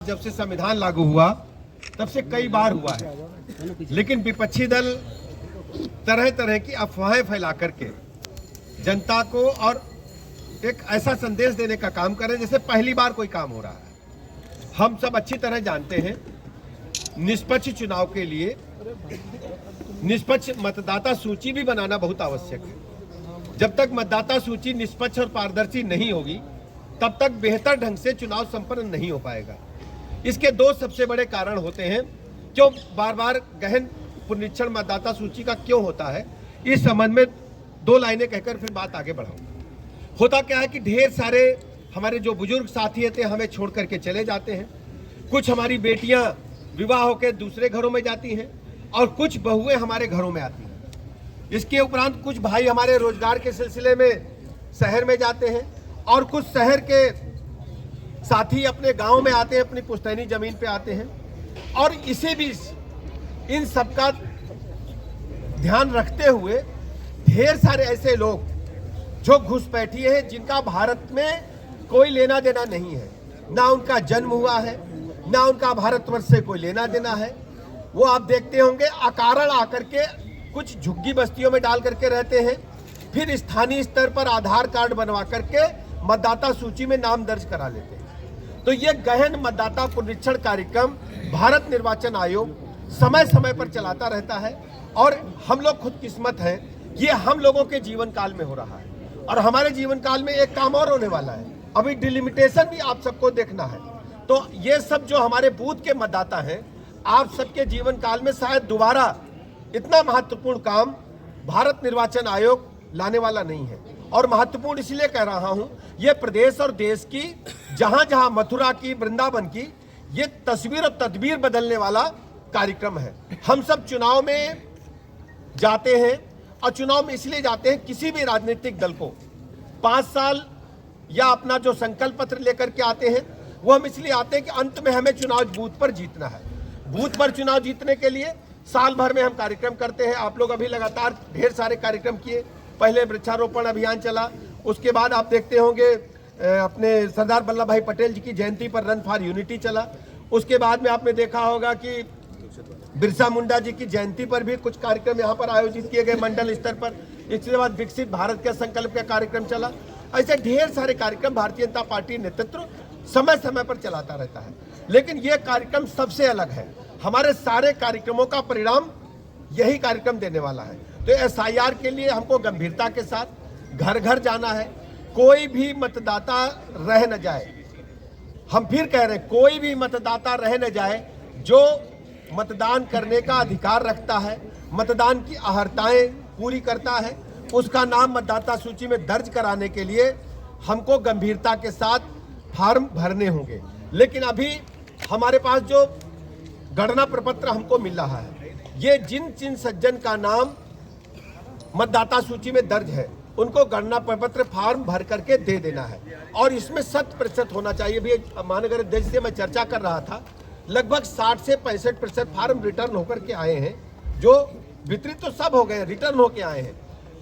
जब से संविधान लागू हुआ तब से कई बार हुआ है, लेकिन विपक्षी दल तरह तरह की अफवाहें फैला करके जनता को और एक ऐसा संदेश देने का काम कर रहे हैं जैसे पहली बार कोई काम हो रहा है। हम सब अच्छी तरह जानते हैं, निष्पक्ष चुनाव के लिए निष्पक्ष मतदाता सूची भी बनाना बहुत आवश्यक है। जब तक मतदाता सूची निष्पक्ष और पारदर्शी नहीं होगी तब तक बेहतर ढंग से चुनाव संपन्न नहीं हो पाएगा। इसके दो सबसे बड़े कारण होते हैं। क्यों बार बार गहन पुनरीक्षण मतदाता सूची का क्यों होता है, इस संबंध में दो लाइनें कहकर फिर बात आगे बढ़ाऊं। होता क्या है कि ढेर सारे हमारे जो बुजुर्ग साथी थे हमें छोड़ करके चले जाते हैं। कुछ हमारी बेटियां विवाह होकर दूसरे घरों में जाती हैं और कुछ बहुएं हमारे घरों में आती हैं। इसके उपरांत कुछ भाई हमारे रोजगार के सिलसिले में शहर में जाते हैं और कुछ शहर के साथी अपने गांव में आते हैं, अपनी पुश्तैनी जमीन पे आते हैं। और इसी बीच इन सबका ध्यान रखते हुए ढेर सारे ऐसे लोग जो घुसपैठिए हैं, जिनका भारत में कोई लेना देना नहीं है, ना उनका जन्म हुआ है, ना उनका भारतवर्ष से कोई लेना देना है। वो आप देखते होंगे अकारण आकर के कुछ झुग्गी बस्तियों में डाल करके रहते हैं, फिर स्थानीय स्तर पर आधार कार्ड बनवा करके मतदाता सूची में नाम दर्ज करा लेते हैं। तो ये गहन मतदाता पुनरीक्षण कार्यक्रम भारत निर्वाचन आयोग समय समय पर चलाता रहता है और हम लोग खुदकिस्मत हैं, ये हम लोगों के जीवन काल में हो रहा है। और हमारे जीवन काल में एक काम और होने वाला है, अभी डिलिमिटेशन भी आप सबको देखना है। तो ये सब जो हमारे बूथ के मतदाता हैं, आप सबके जीवन काल में शायद दोबारा इतना महत्वपूर्ण काम भारत निर्वाचन आयोग लाने वाला नहीं है। और महत्वपूर्ण इसलिए कह रहा हूं, ये प्रदेश और देश की जहां जहां मथुरा की, वृंदावन की, ये तस्वीर और तदबीर बदलने वाला कार्यक्रम है। हम सब चुनाव में जाते हैं और चुनाव में इसलिए जाते हैं, किसी भी राजनीतिक दल को 5 साल या अपना जो संकल्प पत्र लेकर के आते हैं, वो हम इसलिए आते हैं कि अंत में हमें चुनाव बूथ पर जीतना है। बूथ पर चुनाव जीतने के लिए साल भर में हम कार्यक्रम करते हैं। आप लोग अभी लगातार ढेर सारे कार्यक्रम किए। पहले वृक्षारोपण अभियान चला, उसके बाद आप देखते होंगे अपने सरदार वल्लभ भाई पटेल जी की जयंती पर रन फॉर यूनिटी चला। उसके बाद में आपने देखा होगा कि बिरसा मुंडा जी की जयंती पर भी कुछ कार्यक्रम यहाँ पर आयोजित किए गए मंडल स्तर पर। इसके बाद विकसित भारत के संकल्प का कार्यक्रम चला। ऐसे ढेर सारे कार्यक्रम भारतीय जनता पार्टी नेतृत्व समय समय पर चलाता रहता है, लेकिन ये कार्यक्रम सबसे अलग है। हमारे सारे कार्यक्रमों का परिणाम यही कार्यक्रम देने वाला है। तो SIR के लिए हमको गंभीरता के साथ घर घर जाना है। कोई भी मतदाता रह न जाए, हम फिर कह रहे हैं, कोई भी मतदाता रह न जाए जो मतदान करने का अधिकार रखता है, मतदान की अहर्ताएं पूरी करता है, उसका नाम मतदाता सूची में दर्ज कराने के लिए हमको गंभीरता के साथ फॉर्म भरने होंगे। लेकिन अभी हमारे पास जो गणना प्रपत्र हमको मिल रहा है, ये जिन जिन सज्जन का नाम मतदाता सूची में दर्ज है, उनको गणना प्रपत्र फॉर्म भर करके दे देना है। और इसमें 100% होना चाहिए। भी महानगर अध्यक्ष से मैं चर्चा कर रहा था, लगभग 60 से 65% फॉर्म रिटर्न होकर के आए हैं। जो वितरित तो सब हो गए, रिटर्न होके आए हैं।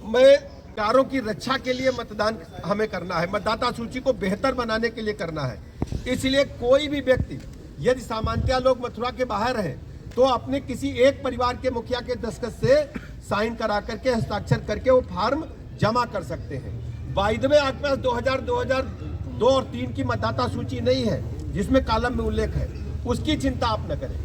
मैं कारों की रक्षा के लिए मतदान हमें करना है, मतदाता सूची को बेहतर बनाने के लिए करना है। इसलिए कोई भी व्यक्ति, यदि सामान्यतः लोग मथुरा के बाहर हैं, तो अपने किसी एक परिवार के मुखिया के दस्तखत से साइन करा करके, हस्ताक्षर करके वो फॉर्म जमा कर सकते हैं। वायदे में आपके पास 2002 और 3 की मतदाता सूची नहीं है जिसमें कॉलम में उल्लेख है, उसकी चिंता आप न करें।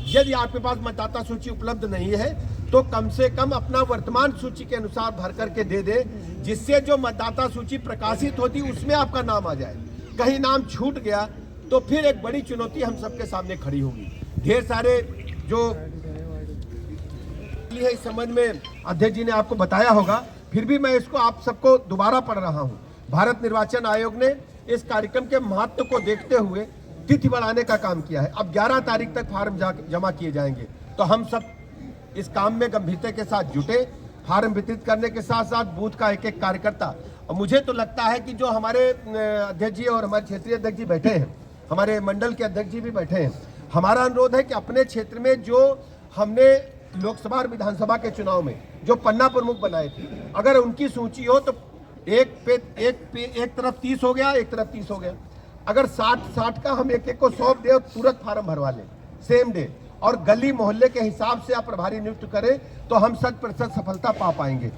यदि आपके पास मतदाता सूची उपलब्ध नहीं है तो कम से कम अपना वर्तमान सूची के अनुसार भर करके दे दे, जिससे जो मतदाता सूची प्रकाशित होती उसमें आपका नाम आ जाए। कहीं नाम छूट गया तो फिर एक बड़ी चुनौती हम सबके सामने खड़ी होगी। ढेर सारे जो इस संबंध में अध्यक्ष जी ने आपको बताया होगा, फिर भी मैं इसको आप सबको दोबारा पढ़ रहा हूं। भारत निर्वाचन आयोग ने इस कार्यक्रम के महत्व को देखते हुए तिथि बढ़ाने का काम किया है। अब 11 तारीख तक फॉर्म जमा किए जाएंगे। तो हम सब इस काम में गंभीरता के साथ जुटे, फॉर्म वितरित करने के साथ साथ बूथ का एक एक कार्यकर्ता। और मुझे तो लगता है कि जो हमारे अध्यक्ष जी और हमारे क्षेत्रीय अध्यक्ष जी बैठे हैं, हमारे मंडल के अध्यक्ष जी भी बैठे हैं, हमारा अनुरोध है कि अपने क्षेत्र में जो हमने लोकसभा और विधानसभा के चुनाव में जो पन्ना प्रमुख बनाए थे, अगर उनकी सूची हो तो एक तरफ 30 हो गया, एक तरफ 30 हो गया। अगर 60 का हम एक को सौंप दे और तुरंत फार्म भरवा लें सेम डे, और गली मोहल्ले के हिसाब से आप प्रभारी नियुक्त करें, तो हम 100% सफलता पा पाएंगे।